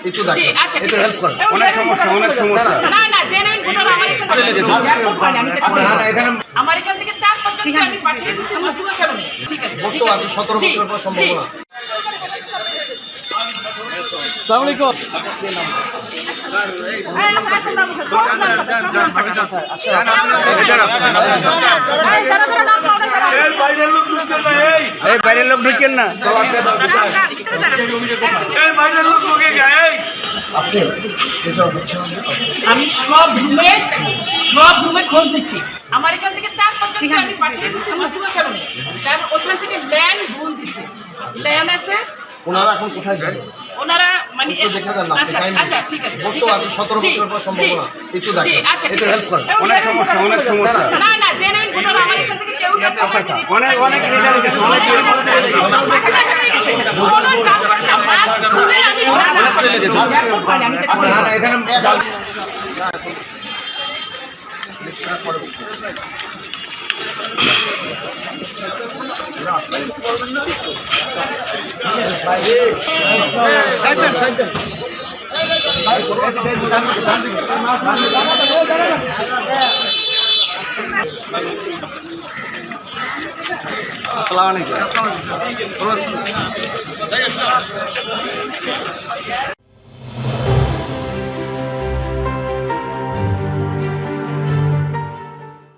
একটু দেখেন, একটু হেল্প করেন। অনেক সমস্যা না না জেনুইন ভোটার আমার এখান থেকে 4-5 জনকে আমি পাঠিয়ে দিচ্ছি মাসুমের কারণে। ঠিক আছে, ভোট তো আজ 17 বছর পর সম্ভব না। আসসালামু আলাইকুম। এই বাইরের লোক ঢুকেন না। আমি সব রুমে খোঁজ দিচ্ছি। আমার এখান থেকে 4-5 জনকে আমি পাঠিয়ে দিচ্ছি মাসুমের কারণে, কারণ ওখান থেকে ল্যান্ড ভুল দিছে। ল্যান্ড আছে, ওনারা এখন কোথায় যাবেন? ওনারা মানে একটু দেখে দেন না, আচ্ছা ফাইনাল। আচ্ছা ঠিক আছে, ভোট ঠিক তো আছে। আজ 17 বছর পর সম্ভব না। একটু দেখেন, একটু হেল্প করেন। অনেক সমস্যা না না জেনুইন ভোটার আমার এখান থেকে কেউ যাচ্ছে না। অনেক আসসালামু আলাইকুম।